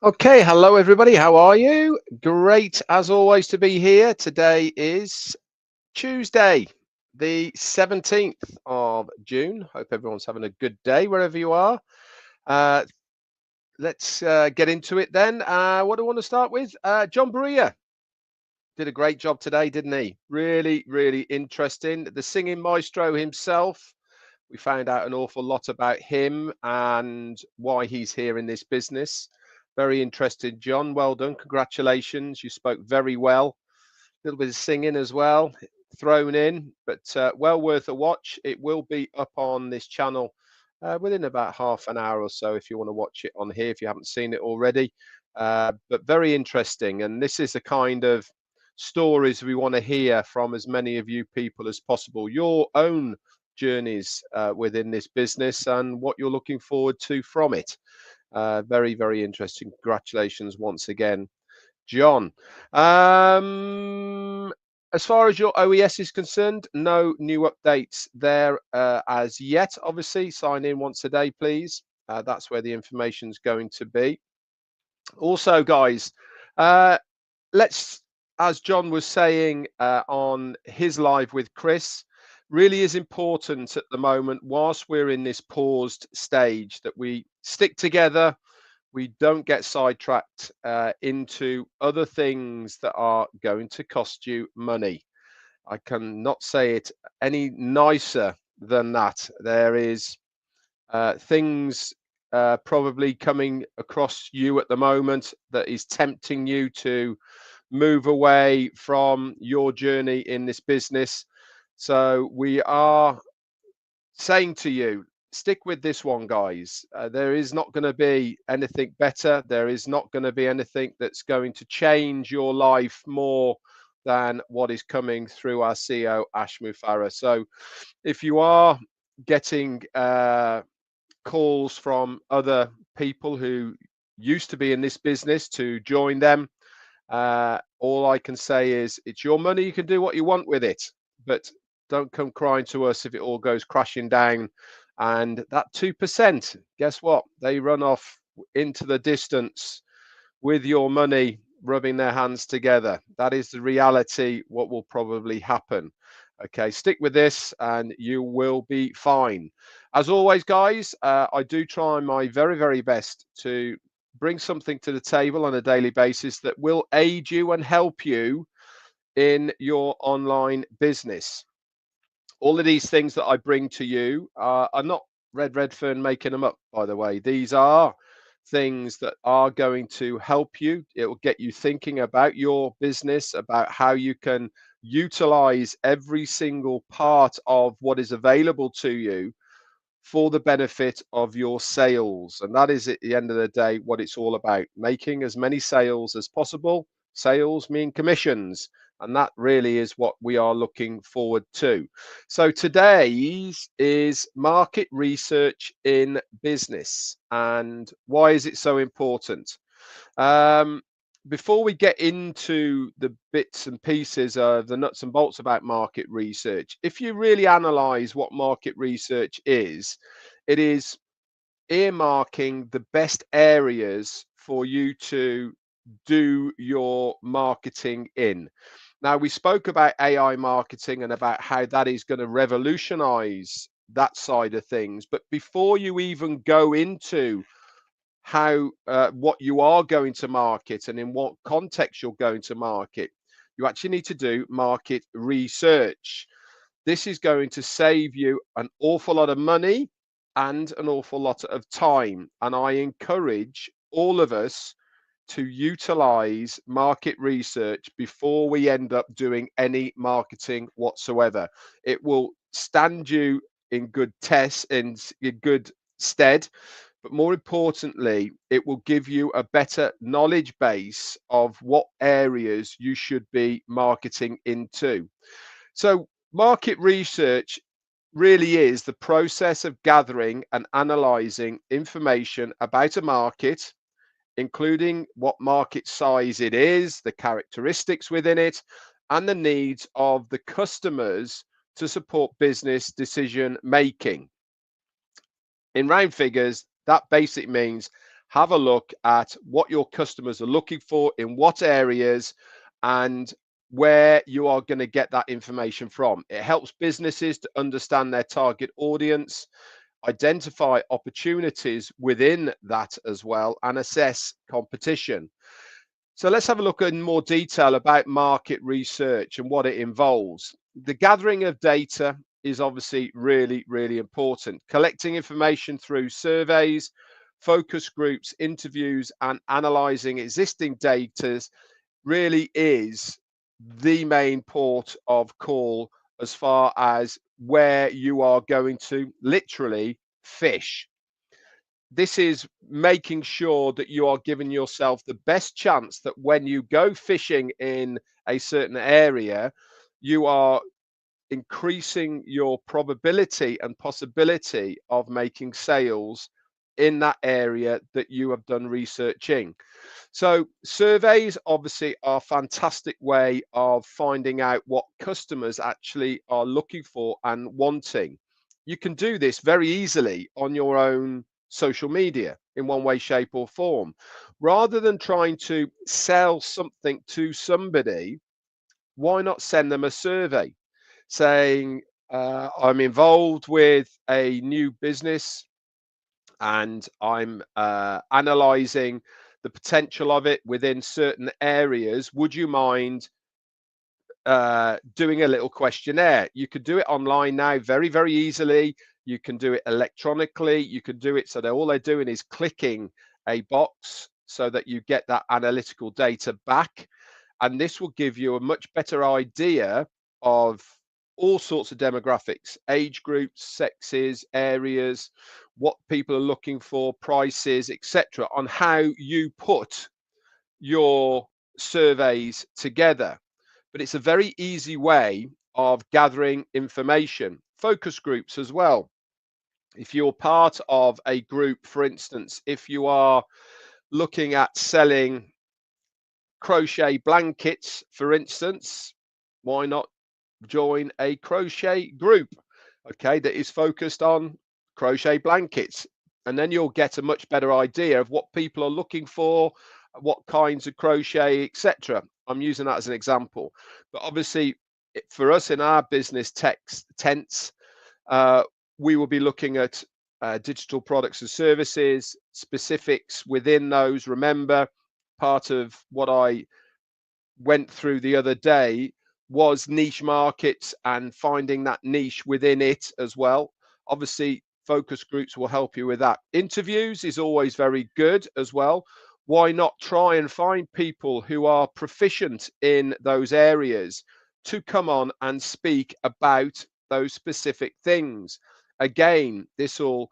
Okay, hello everybody. How are you? Great as always to be here. Today is Tuesday, the 17th of June. Hope everyone's having a good day wherever you are. Uh, let's get into it then. What do I want to start with? John Berea did a great job today, didn't he? Really, really interesting. The singing maestro himself. We found out an awful lot about him and why he's here in this business. Very interested, John. Well done. Congratulations. You spoke very well. A little bit of singing as well thrown in, but well worth a watch. It will be up on this channel within about half an hour or so if you want to watch it on here if you haven't seen it already. But very interesting. And this is the kind of stories we want to hear from as many of you people as possible. Your own journeys within this business and what you're looking forward to from it. Very, very interesting. Congratulations once again, John. Um, as far as your OES is concerned, no new updates there as yet. Obviously, sign in once a day, please. That's where the information's going to be. Also, guys, uh, let's, as John was saying on his live with Chris, really is important at the moment, whilst we're in this paused stage, that we stick together, we don't get sidetracked into other things that are going to cost you money. I cannot say it any nicer than that. There is things probably coming across you at the moment that is tempting you to move away from your journey in this business. So we are saying to you, stick with this one, guys. There is not going to be anything better. There is not going to be anything that's going to change your life more than what is coming through our CEO, Ash Mufarah. So if you are getting calls from other people who used to be in this business to join them, all I can say is it's your money. You can do what you want with it, but don't come crying to us if it all goes crashing down. And that 2%, guess what? They run off into the distance with your money rubbing their hands together. That is the reality, what will probably happen. Okay, stick with this and you will be fine. As always, guys, I do try my very, very best to bring something to the table on a daily basis that will aid you and help you in your online business. All of these things that I bring to you are not Redfern making them up, by the way. These are things that are going to help you. It will get you thinking about your business, about how you can utilize every single part of what is available to you for the benefit of your sales. And that is at the end of the day what it's all about, making as many sales as possible. Sales mean commissions. And that really is what we are looking forward to. So today's is market research in business. And why is it so important? Um, Before we get into the bits and pieces of the nuts and bolts about market research, if you really analyze what market research is, it is earmarking the best areas for you to do your marketing in. Now, we spoke about AI marketing and about how that is going to revolutionize that side of things. But before you even go into how what you are going to market and in what context you're going to market, you actually need to do market research. This is going to save you an awful lot of money and an awful lot of time. And I encourage all of us to utilize market research before we end up doing any marketing whatsoever. It will stand you in good test in good stead, but more importantly, it will give you a better knowledge base of what areas you should be marketing into. So market research really is the process of gathering and analyzing information about a market, including what market size it is, the characteristics within it, and the needs of the customers to support business decision making. In round figures, that basically means have a look at what your customers are looking for, in what areas, and where you are going to get that information from. It helps businesses to understand their target audience, identify opportunities within that as well, and assess competition. So let's have a look in more detail about market research and what it involves. The gathering of data is obviously really, really important. Collecting information through surveys, focus groups, interviews, and analyzing existing data really is the main port of call as far as where you are going to literally fish. This is making sure that you are giving yourself the best chance that when you go fishing in a certain area, you are increasing your probability and possibility of making sales in that area that you have done researching. So surveys obviously are a fantastic way of finding out what customers actually are looking for and wanting. You can do this very easily on your own social media in one way, shape, or form. Rather than trying to sell something to somebody, why not send them a survey saying, I'm involved with a new business and I'm analyzing the potential of it within certain areas. Would you mind doing a little questionnaire? You could do it online now very, very easily. You can do it electronically. You can do it so that all they're doing is clicking a box so that you get that analytical data back. And this will give you a much better idea of all sorts of demographics, age groups, sexes, areas, what people are looking for, prices, etc., on how you put your surveys together. But it's a very easy way of gathering information. Focus groups as well. If you're part of a group, for instance, if you are looking at selling crochet blankets, for instance, why not join a crochet group, okay, that is focused on crochet blankets? And then you'll get a much better idea of what people are looking for, what kinds of crochet, etc. I'm using that as an example. But obviously, for us in our business tents, uh, we will be looking at digital products and services, specifics within those. Remember, part of what I went through the other day was niche markets and finding that niche within it as well. Obviously, focus groups will help you with that. Interviews is always very good as well. Why not try and find people who are proficient in those areas to come on and speak about those specific things? Again, this will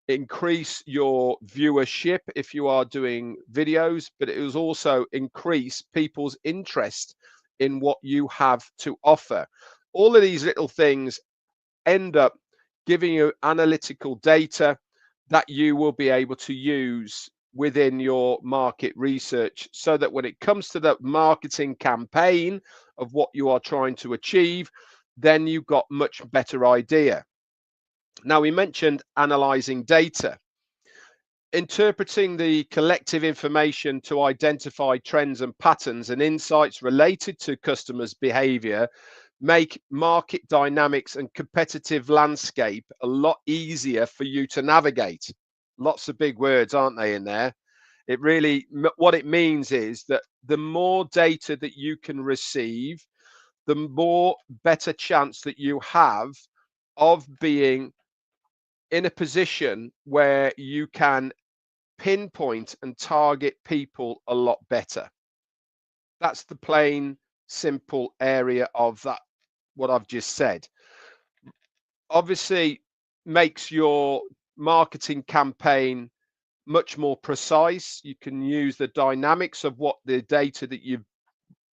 increase your viewership if you are doing videos, but it will also increase people's interest in what you have to offer. All of these little things end up giving you analytical data that you will be able to use within your market research so that when it comes to the marketing campaign of what you are trying to achieve, then you've got much better idea. Now, we mentioned analyzing data. Interpreting the collective information to identify trends and patterns and insights related to customers' behavior make market dynamics and competitive landscape a lot easier for you to navigate. Lots of big words, aren't they, in there? It really, what it means is that the more data that you can receive, the more better chance that you have of being in a position where you can pinpoint and target people a lot better. That's the plain, simple area of that, what I've just said. Obviously, makes your marketing campaign much more precise. You can use the dynamics of what the data that you've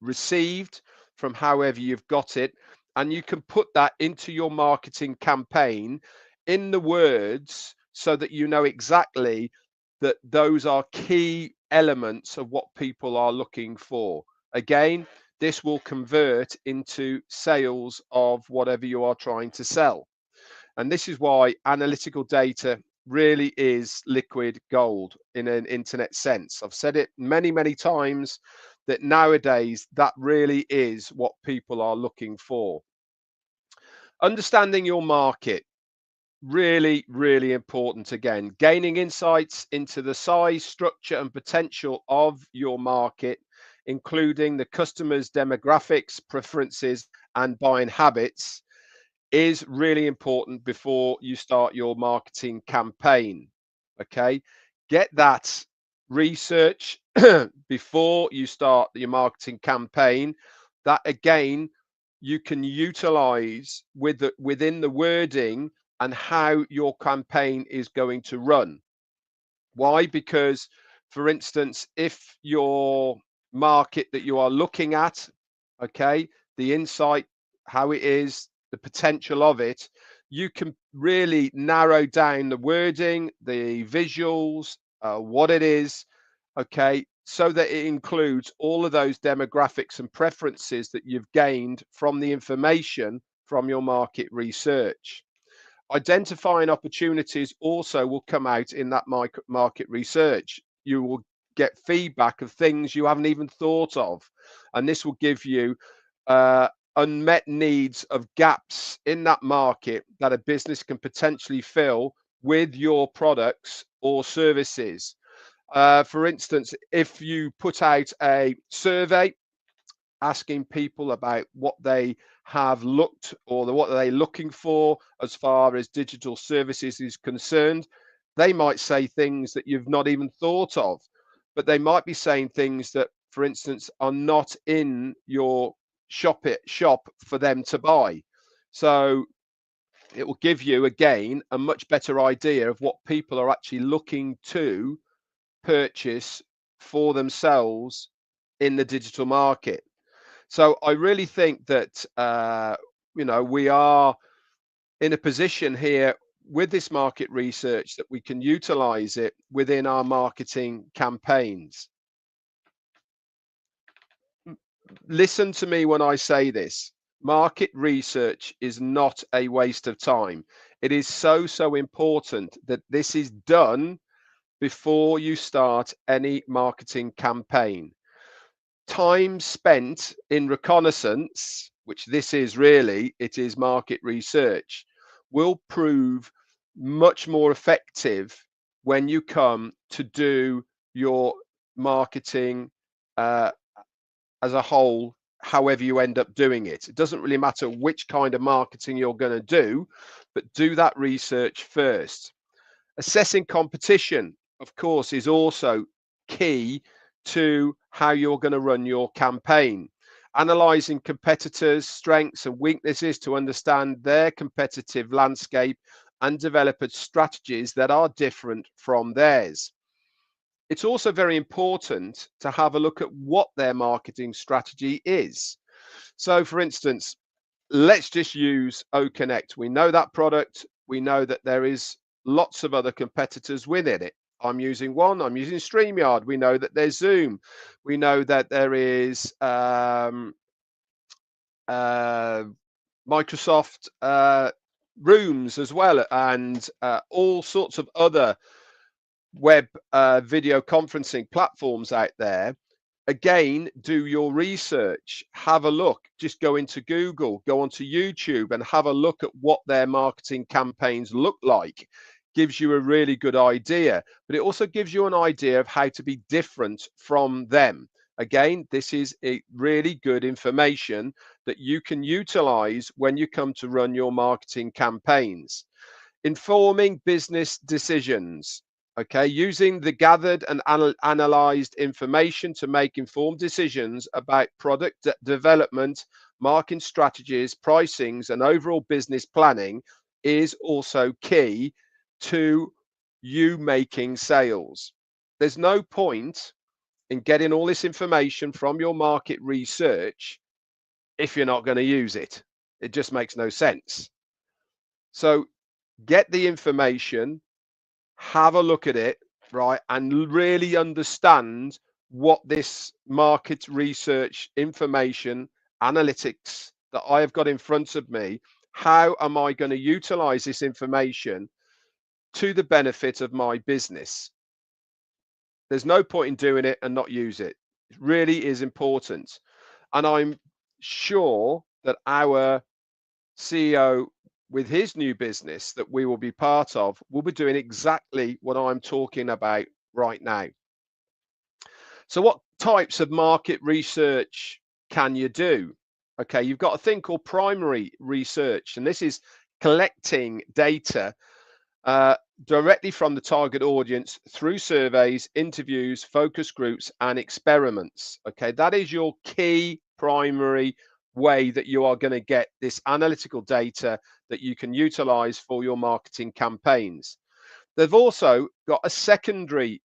received from however you've got it, and you can put that into your marketing campaign in the words so that you know exactly that those are key elements of what people are looking for. Again, this will convert into sales of whatever you are trying to sell. And this is why analytical data really is liquid gold in an internet sense. I've said it many, many times that nowadays that really is what people are looking for. Understanding your market, really, really important again. Gaining insights into the size, structure, and potential of your market, including the customer's demographics, preferences, and buying habits, is really important before you start your marketing campaign. Okay, get that research before you start your marketing campaign. That again, you can utilize within the wording and how your campaign is going to run. Why? Because, for instance, if your market that you are looking at, okay, the insight, how it is, the potential of it, you can really narrow down the wording, the visuals, what it is, okay, so that it includes all of those demographics and preferences that you've gained from the information from your market research. Identifying opportunities also will come out in that market research. You will get feedback of things you haven't even thought of, and this will give you unmet needs of gaps in that market that a business can potentially fill with your products or services. For instance, if you put out a survey asking people about what they have looked or what are they looking for as far as digital services is concerned, they might say things that you've not even thought of, but they might be saying things that, for instance, are not in your shop for them to buy. So it will give you again a much better idea of what people are actually looking to purchase for themselves in the digital market. So I really think that we are in a position here with this market research that we can utilize it within our marketing campaigns. Listen to me when I say this. Market research is not a waste of time. It is so important that this is done before you start any marketing campaign. Time spent in reconnaissance, which this is really, it is market research, will prove much more effective when you come to do your marketing uh, as a whole, however you end up doing it. It doesn't really matter which kind of marketing you're going to do, but do that research first. Assessing competition, of course, is also key to how you're going to run your campaign. Analyzing competitors' strengths and weaknesses to understand their competitive landscape and develop strategies that are different from theirs. It's also very important to have a look at what their marketing strategy is. So, for instance, let's just use OConnect. We know that product. We know that there is lots of other competitors within it. I'm using one. I'm using StreamYard. We know that there's Zoom. We know that there is Microsoft Rooms as well, and all sorts of other web video conferencing platforms out there. Again, do your research, have a look, just go into Google, go onto YouTube and have a look at what their marketing campaigns look like. Gives you a really good idea, but it also gives you an idea of how to be different from them. Again, this is a really good information that you can utilize when you come to run your marketing campaigns. Informing business decisions. Okay, using the gathered and analyzed information to make informed decisions about product development, marketing strategies, pricings, and overall business planning is also key to you making sales. There's no point in getting all this information from your market research if you're not going to use it. It just makes no sense. So get the information, have a look at it, right, and really understand what this market research information, analytics that I have got in front of me, how am I going to utilize this information to the benefit of my business. There's no point in doing it and not use it. It really is important. And I'm sure that our CEO with his new business that we will be part of will be doing exactly what I'm talking about right now. So, what types of market research can you do? Okay, you've got a thing called primary research, and this is collecting data uh, directly from the target audience through surveys, interviews, focus groups, and experiments. Okay, that is your key primary way that you are going to get this analytical data that you can utilize for your marketing campaigns. They've also got a secondary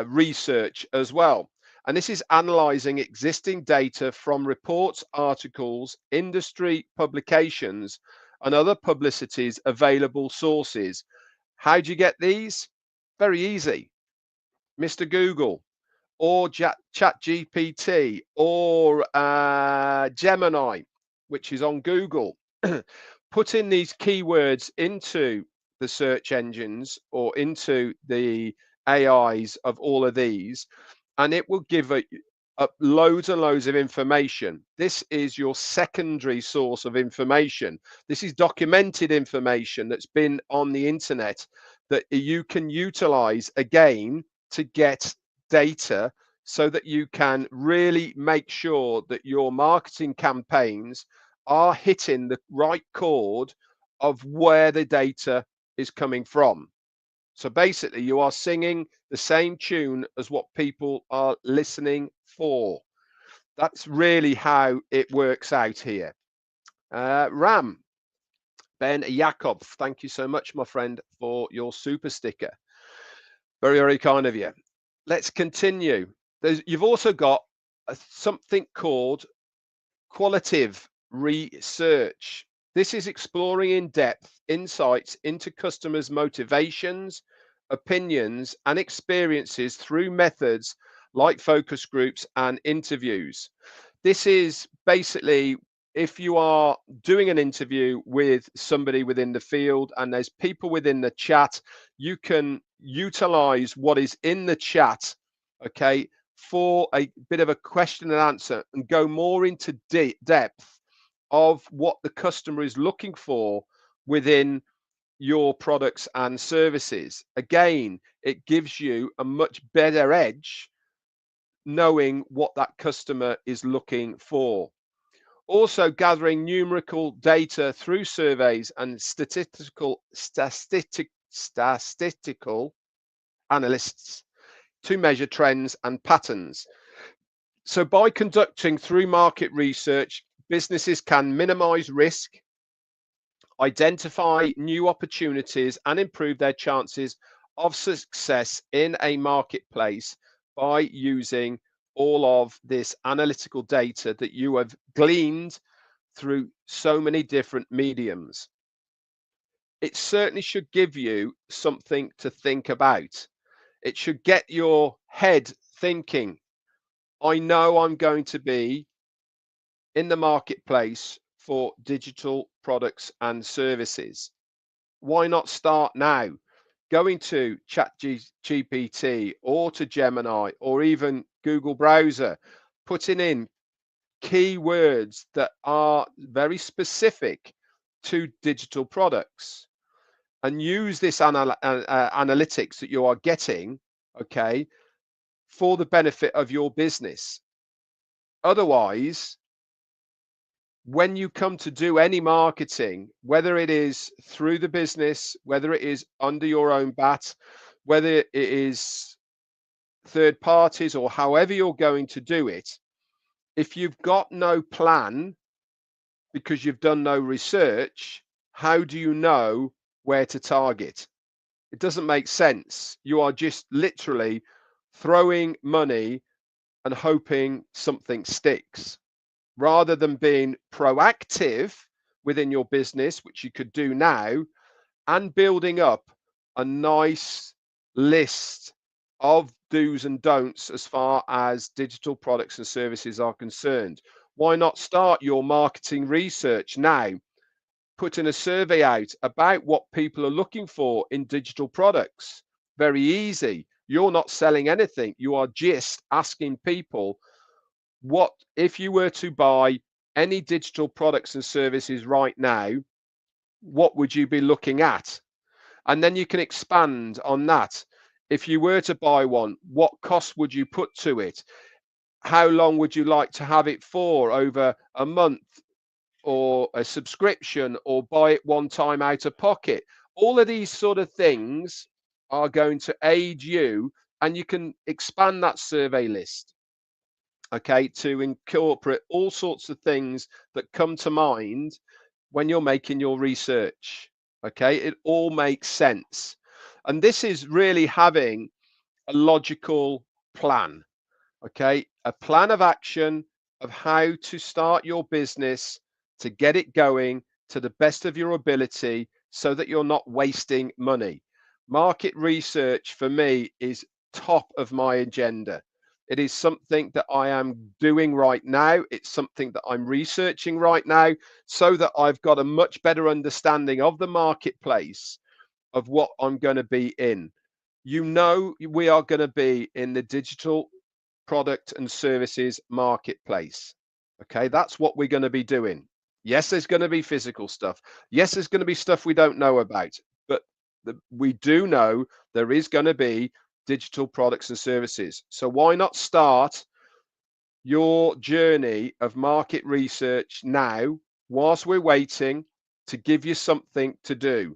research as well. And this is analyzing existing data from reports, articles, industry publications, and other publicities available sources. How do you get these? Very easy. Mr. Google or ChatGPT or Gemini, which is on Google. Put in these keywords into the search engines or into the AIs of all of these, and it will give loads and loads of information. This is your secondary source of information. This is documented information that's been on the internet that you can utilize again to get data so that you can really make sure that your marketing campaigns are hitting the right chord of where the data is coming from. So basically, you are singing the same tune as what people are listening for. That's really how it works out here. Ram, Ben Jakob, thank you so much, my friend, for your super sticker. Very, very kind of you. Let's continue. You've also got something called qualitative research. This is exploring in depth insights into customers' motivations, opinions, and experiences through methods like focus groups and interviews. This is basically if you are doing an interview with somebody within the field and there's people within the chat, you can utilize what is in the chat, okay, for a bit of a question and answer and go more into depth of what the customer is looking for within your products and services. Again, it gives you a much better edge knowing what that customer is looking for. Also gathering numerical data through surveys and statistical analysts to measure trends and patterns. So by conducting through market research, businesses can minimize risk, identify new opportunities, and improve their chances of success in a marketplace by using all of this analytical data that you have gleaned through so many different mediums. It certainly should give you something to think about. It should get your head thinking. I know I'm going to be in the marketplace for digital products and services. Why not start now? Going to ChatGPT or to Gemini or even Google Browser, putting in keywords that are very specific to digital products and use this analytics that you are getting, okay, for the benefit of your business. Otherwise, when you come to do any marketing, whether it is through the business, whether it is under your own bat, whether it is third parties or however you're going to do it, if you've got no plan because you've done no research, how do you know where to target? It doesn't make sense. You are just literally throwing money and hoping something sticks rather than being proactive within your business, which you could do now, and building up a nice list of do's and don'ts as far as digital products and services are concerned. Why not start your marketing research now? putting a survey out about what people are looking for in digital products. Very easy. You're not selling anything. You are just asking people, what if you were to buy any digital products and services right now, what would you be looking at? And then you can expand on that. If you were to buy one, what cost would you put to it? How long would you like to have it for? Over a month, or a subscription, or buy it one time out of pocket? All of these sort of things are going to aid you, and you can expand that survey list, okay, to incorporate all sorts of things that come to mind when you're making your research. Okay, it all makes sense. And this is really having a logical plan. Okay, a plan of action of how to start your business, to get it going to the best of your ability so that you're not wasting money. Market research for me is top of my agenda. It is something that I am doing right now. It's something that I'm researching right now so that I've got a much better understanding of the marketplace, of what I'm going to be in. You know, we are going to be in the digital product and services marketplace. Okay, that's what we're going to be doing. Yes, there's going to be physical stuff. Yes, there's going to be stuff we don't know about, but we do know there is going to be digital products and services. So why not start your journey of market research now, whilst we're waiting, to give you something to do?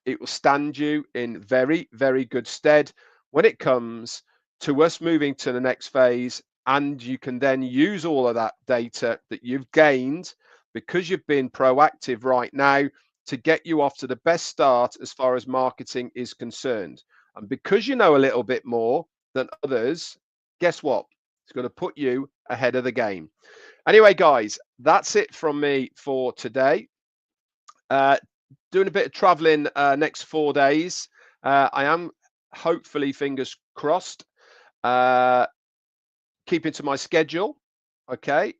It will stand you in very, very good stead when it comes to us moving to the next phase. And you can then use all of that data that you've gained, because you've been proactive right now, to get you off to the best start as far as marketing is concerned. And because you know a little bit more than others, guess what? It's going to put you ahead of the game. Anyway, guys, that's it from me for today. Doing a bit of traveling next 4 days. I am, hopefully, fingers crossed, uh, keeping to my schedule. Okay.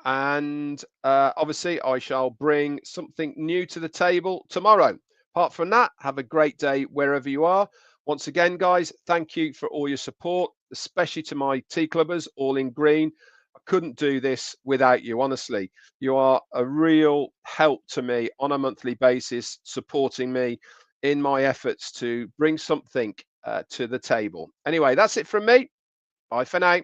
And obviously, I shall bring something new to the table tomorrow. Apart from that, have a great day wherever you are. Once again, guys, thank you for all your support, especially to my tea clubbers, all in green. I couldn't do this without you, honestly. You are a real help to me on a monthly basis, supporting me in my efforts to bring something to the table. Anyway, that's it from me. Bye for now.